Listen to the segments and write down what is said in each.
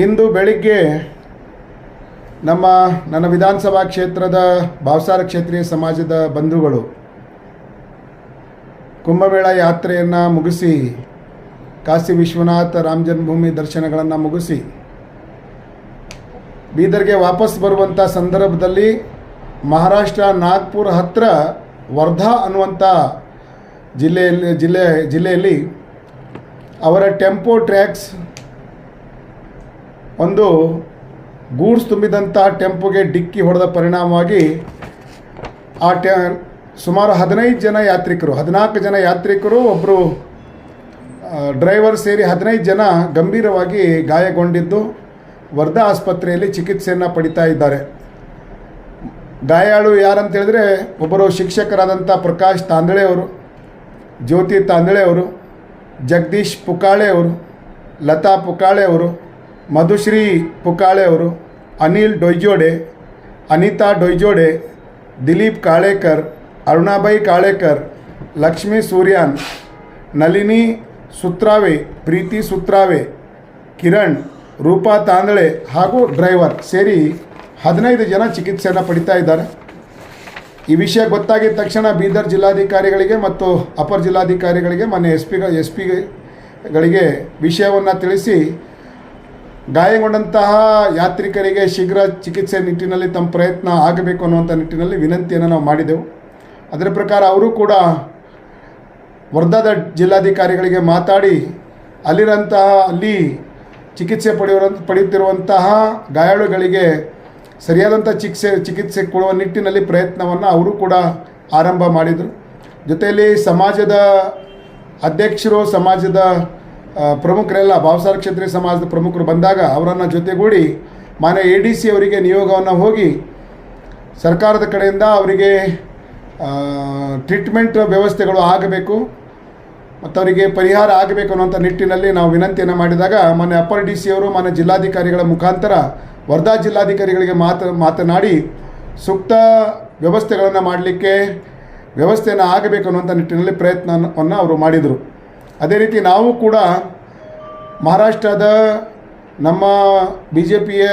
ಇಂದು ಬೆಳಿಗ್ಗೆ ನನ್ನ ವಿಧಾನಸಭಾ ಕ್ಷೇತ್ರದ ಭಾವಸಾರ ಕ್ಷೇತ್ರೀಯ ಸಮಾಜದ ಬಂಧುಗಳು ಕುಂಭಮೇಳ ಯಾತ್ರೆಯನ್ನು ಮುಗಿಸಿ ಕಾಶಿ ವಿಶ್ವನಾಥ ರಾಮ ಜನ್ಮಭೂಮಿ ದರ್ಶನಗಳನ್ನು ಮುಗಿಸಿ ಬೀದರ್ಗೆ ವಾಪಸ್ ಬರುವಂಥ ಸಂದರ್ಭದಲ್ಲಿ ಮಹಾರಾಷ್ಟ್ರ ನಾಗ್ಪುರ ಹತ್ತಿರ ವರ್ಧಾ ಅನ್ನುವಂಥ ಜಿಲ್ಲೆಯಲ್ಲಿ ಅವರ ಟೆಂಪೋ ಟ್ರ್ಯಾಕ್ಸ್ ಒಂದು ಗೂಡ್ಸ್ ತುಂಬಿದಂಥ ಟೆಂಪೋಗೆ ಡಿಕ್ಕಿ ಹೊಡೆದ ಪರಿಣಾಮವಾಗಿ ಸುಮಾರು 15 ಜನ ಯಾತ್ರಿಕರು 14 ಜನ ಯಾತ್ರಿಕರು ಒಬ್ಬರು ಡ್ರೈವರ್ ಸೇರಿ 15 ಜನ ಗಂಭೀರವಾಗಿ ಗಾಯಗೊಂಡಿದ್ದು ವರ್ಧಾ ಆಸ್ಪತ್ರೆಯಲ್ಲಿ ಚಿಕಿತ್ಸೆಯನ್ನು ಪಡಿತಾ ಇದ್ದಾರೆ. ಗಾಯಾಳು ಯಾರಂತ ಹೇಳಿದ್ರೆ ಒಬ್ಬರು ಶಿಕ್ಷಕರಾದಂಥ ಪ್ರಕಾಶ್ ತಾಂದಳೆ ಅವರು, ಜ್ಯೋತಿ ತಾಂದಳೆ ಅವರು, ಜಗದೀಶ್ ಪುಕಾಳೆ ಅವರು, ಲತಾ ಪುಕಾಳೆ ಅವರು, ಮಧುಶ್ರೀ ಪುಕಾಳೆ ಅವರು, ಅನಿಲ್ ಡೊಯ್ಜೋಡೆ, ಅನಿತಾ ಡೊಯ್ಜೋಡೆ, ದಿಲೀಪ್ ಕಾಳೇಕರ್, ಅರುಣಾಬಾಯಿ ಕಾಳೇಕರ್, ಲಕ್ಷ್ಮೀ ಸೂರ್ಯಾನ್, ನಳಿನಿ ಸುತ್ರಾವೆ, ಪ್ರೀತಿ ಸುತ್ರಾವೆ, ಕಿರಣ್, ರೂಪಾ ತಾಂದಳೆ ಹಾಗೂ ಡ್ರೈವರ್ ಸೇರಿ 15 ಜನ ಚಿಕಿತ್ಸೆಯನ್ನು ಪಡಿತಾ ಇದ್ದಾರೆ. ಈ ವಿಷಯ ಗೊತ್ತಾಗಿದ ತಕ್ಷಣ ಬೀದರ್ ಜಿಲ್ಲಾಧಿಕಾರಿಗಳಿಗೆ ಮತ್ತು ಅಪರ ಜಿಲ್ಲಾಧಿಕಾರಿಗಳಿಗೆ ಮೊನ್ನೆ ಎಸ್ ಪಿಗಳಿಗೆ ವಿಷಯವನ್ನು ತಿಳಿಸಿ ಗಾಯಗೊಂಡಂತಹ ಯಾತ್ರಿಕರಿಗೆ ಶೀಘ್ರ ಚಿಕಿತ್ಸೆ ನಿಟ್ಟಿನಲ್ಲಿ ತಮ್ಮ ಪ್ರಯತ್ನ ಆಗಬೇಕು ಅನ್ನುವಂಥ ನಿಟ್ಟಿನಲ್ಲಿ ವಿನಂತಿಯನ್ನು ನಾವು ಮಾಡಿದೆವು. ಅದರ ಪ್ರಕಾರ ಅವರು ಕೂಡ ವರ್ಧಾದ ಜಿಲ್ಲಾಧಿಕಾರಿಗಳಿಗೆ ಮಾತಾಡಿ ಅಲ್ಲಿ ಚಿಕಿತ್ಸೆ ಪಡೆಯುತ್ತಿರುವಂತಹ ಗಾಯಾಳುಗಳಿಗೆ ಸರಿಯಾದಂಥ ಚಿಕಿತ್ಸೆ ಕೊಡುವ ನಿಟ್ಟಿನಲ್ಲಿ ಪ್ರಯತ್ನವನ್ನು ಅವರು ಕೂಡ ಆರಂಭ ಮಾಡಿದರು. ಜೊತೆಯಲ್ಲಿ ಸಮಾಜದ ಅಧ್ಯಕ್ಷರು, ಸಮಾಜದ ಪ್ರಮುಖರೆಲ್ಲ ಭಾವಸಾರ ಕ್ಷೇತ್ರೀಯ ಸಮಾಜದ ಪ್ರಮುಖರು ಬಂದಾಗ ಅವರನ್ನು ಜೊತೆಗೂಡಿ ಮಾನ್ಯ ADC ಅವರಿಗೆ ನಿಯೋಗವನ್ನು ಹೋಗಿ ಸರ್ಕಾರದ ಕಡೆಯಿಂದ ಅವರಿಗೆ ಟ್ರೀಟ್ಮೆಂಟ್ ವ್ಯವಸ್ಥೆಗಳು ಆಗಬೇಕು ಮತ್ತು ಅವರಿಗೆ ಪರಿಹಾರ ಆಗಬೇಕು ಅನ್ನುವಂಥ ನಿಟ್ಟಿನಲ್ಲಿ ನಾವು ವಿನಂತಿಯನ್ನು ಮಾಡಿದಾಗ ಮಾನ್ಯ ಅಪರ DC ಅವರು ಮಾನ್ಯ ಜಿಲ್ಲಾಧಿಕಾರಿಗಳ ಮುಖಾಂತರ ವರ್ಧಾ ಜಿಲ್ಲಾಧಿಕಾರಿಗಳಿಗೆ ಮಾತನಾಡಿ ಸೂಕ್ತ ವ್ಯವಸ್ಥೆಗಳನ್ನು ಮಾಡಲಿಕ್ಕೆ ವ್ಯವಸ್ಥೆಯನ್ನು ಆಗಬೇಕು ಅನ್ನುವಂಥ ನಿಟ್ಟಿನಲ್ಲಿ ಪ್ರಯತ್ನವನ್ನು ಅವರು ಮಾಡಿದರು. ಅದೇ ರೀತಿ ನಾವು ಕೂಡ ಮಹಾರಾಷ್ಟ್ರದ ನಮ್ಮ BJPಯ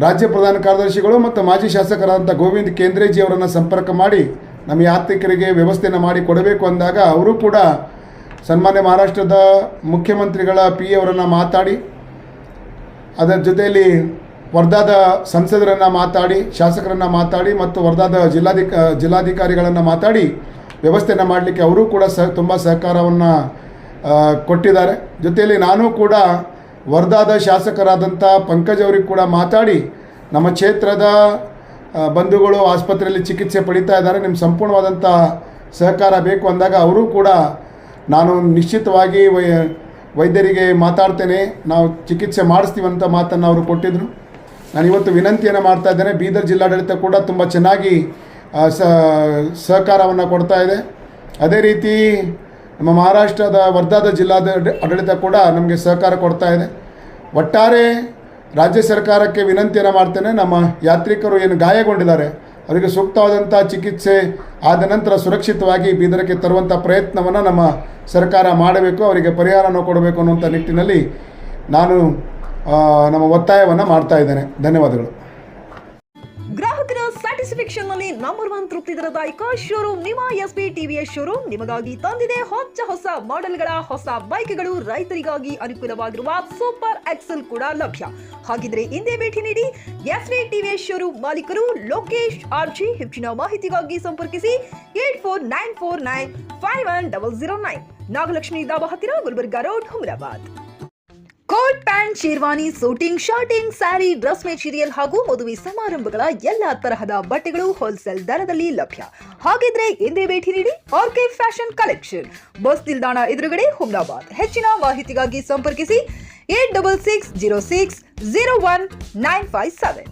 ರಾಜ್ಯ ಪ್ರಧಾನ ಕಾರ್ಯದರ್ಶಿಗಳು ಮತ್ತು ಮಾಜಿ ಶಾಸಕರಾದಂಥ ಗೋವಿಂದ್ ಕೇಂದ್ರೇಜಿ ಅವರನ್ನು ಸಂಪರ್ಕ ಮಾಡಿ ನಮ್ಮ ಯಾತ್ರಿಕರಿಗೆ ವ್ಯವಸ್ಥೆಯನ್ನು ಮಾಡಿ ಕೊಡಬೇಕು ಅಂದಾಗ ಅವರು ಕೂಡ ಸನ್ಮಾನ್ಯ ಮಹಾರಾಷ್ಟ್ರದ ಮುಖ್ಯಮಂತ್ರಿಗಳ PA ಅವರನ್ನು ಮಾತಾಡಿ ಅದರ ಜೊತೆಯಲ್ಲಿ ವರ್ಧಾದ ಸಂಸದರನ್ನು ಮಾತಾಡಿ, ಶಾಸಕರನ್ನು ಮಾತಾಡಿ ಮತ್ತು ವರ್ಧಾದ ಜಿಲ್ಲಾಧಿಕಾರಿಗಳನ್ನು ಮಾತಾಡಿ ವ್ಯವಸ್ಥೆಯನ್ನು ಮಾಡಲಿಕ್ಕೆ ಅವರು ಕೂಡ ತುಂಬ ಸಹಕಾರವನ್ನು ಕೊಟ್ಟಿದ್ದಾರೆ. ಜೊತೆಯಲ್ಲಿ ನಾನು ಕೂಡ ವರ್ಧಾದ ಶಾಸಕರಾದಂಥ ಪಂಕಜ್ ಅವರಿಗೆ ಕೂಡ ಮಾತಾಡಿ ನಮ್ಮ ಕ್ಷೇತ್ರದ ಬಂಧುಗಳು ಆಸ್ಪತ್ರೆಯಲ್ಲಿ ಚಿಕಿತ್ಸೆ ಪಡಿತಾ ಇದ್ದಾರೆ, ನಿಮ್ಮ ಸಂಪೂರ್ಣವಾದಂಥ ಸಹಕಾರ ಬೇಕು ಅಂದಾಗ ಅವರು ಕೂಡ ನಾನು ನಿಶ್ಚಿತವಾಗಿ ವೈದ್ಯರಿಗೆ ಮಾತಾಡ್ತೇನೆ, ನಾವು ಚಿಕಿತ್ಸೆ ಮಾಡಿಸ್ತೀವಿ ಅಂತ ಮಾತನ್ನು ಅವರು ಕೊಟ್ಟಿದ್ದರು. ನಾನು ಇವತ್ತು ವಿನಂತಿಯನ್ನು ಮಾಡ್ತಾ ಇದ್ದೇನೆ. ಬೀದರ್ ಜಿಲ್ಲಾಡಳಿತ ಕೂಡ ತುಂಬ ಚೆನ್ನಾಗಿ ಸಹಕಾರವನ್ನು ಕೊಡ್ತಾ ಇದೆ. ಅದೇ ರೀತಿ ನಮ್ಮ ಮಹಾರಾಷ್ಟ್ರದ ವರ್ಧಾದ ಆಡಳಿತ ಕೂಡ ನಮಗೆ ಸಹಕಾರ ಕೊಡ್ತಾ ಇದೆ. ಒಟ್ಟಾರೆ ರಾಜ್ಯ ಸರ್ಕಾರಕ್ಕೆ ವಿನಂತಿಯನ್ನು ಮಾಡ್ತೇನೆ, ನಮ್ಮ ಯಾತ್ರಿಕರು ಏನು ಗಾಯಗೊಂಡಿದ್ದಾರೆ ಅವರಿಗೆ ಸೂಕ್ತವಾದಂಥ ಚಿಕಿತ್ಸೆ ಆದ ನಂತರ ಸುರಕ್ಷಿತವಾಗಿ ಬೀದರ್ಗೆ ತರುವಂಥ ಪ್ರಯತ್ನವನ್ನು ನಮ್ಮ ಸರ್ಕಾರ ಮಾಡಬೇಕು, ಅವರಿಗೆ ಪರಿಹಾರವನ್ನು ಕೊಡಬೇಕು ಅನ್ನುವಂಥ ನಿಟ್ಟಿನಲ್ಲಿ ನಾನು ನಮ್ಮ ಒತ್ತಾಯವನ್ನು ಮಾಡ್ತಾ ಇದ್ದೇನೆ. ಧನ್ಯವಾದಗಳು. ಗ್ರಾಹಕರ ಸ್ಯಾಟಿಸ್ಫ್ಯಾಕ್ಷನ್ ನಲ್ಲಿ ನಂಬರ್ 1 ತೃಪ್ತಿ ದರದಾಯಕ ಶೋರೂಮ್ ನಿಮ್ಮ SP TVS ಶೋರೂಮ್ ನಿಮಗಾಗಿ ತಂದಿದೆ ಹೊಸ ಮಾಡೆಲ್ಗಳ ಹೊಸ ಬೈಕ್ಗಳು. ರೈತರಿಗಾಗಿ ಅನುಕೂಲವಾಗಿರುವ ಸೂಪರ್ ಎಕ್ಸೆಲ್ ಕೂಡ ಲಭ್ಯ. ಹಾಗಿದ್ರೆ ಹಿಂದೆ ಭೇಟಿ ನೀಡಿ SP TVS ಶೋರೂಮ್ ಮಾಲೀಕರು ಲೋಕೇಶ್ RG. ಹೆಚ್ಚಿನ ಮಾಹಿತಿಗಾಗಿ ಸಂಪರ್ಕಿಸಿ 8494951009, ನಾಗಲಕ್ಷ್ಮಿ ದಾಬಾ ಹತ್ತಿರ, Gulbarga road, Humnabad. Coat pant, sherwani, suiting, shirting, sari, dress material ಹಾಗೂ ಮದುವೆ ಸಮಾರಂಭಗಳ ಎಲ್ಲಾ ತರಹದ ಬಟ್ಟೆಗಳು ಹೋಲ್ಸೇಲ್ ದರದಲ್ಲಿ ಲಭ್ಯ. ಹಾಗಿದ್ರೆ ಹಿಂದೆ ಭೇಟಿ ನೀಡಿ RK ಫ್ಯಾಷನ್ ಕಲೆಕ್ಷನ್, ಬಸ್ ನಿಲ್ದಾಣ ಎದುರುಗಡೆ, ಹುಮನಾಬಾದ್. ಹೆಚ್ಚಿನ ಮಾಹಿತಿಗಾಗಿ ಸಂಪರ್ಕಿಸಿ 8660601957.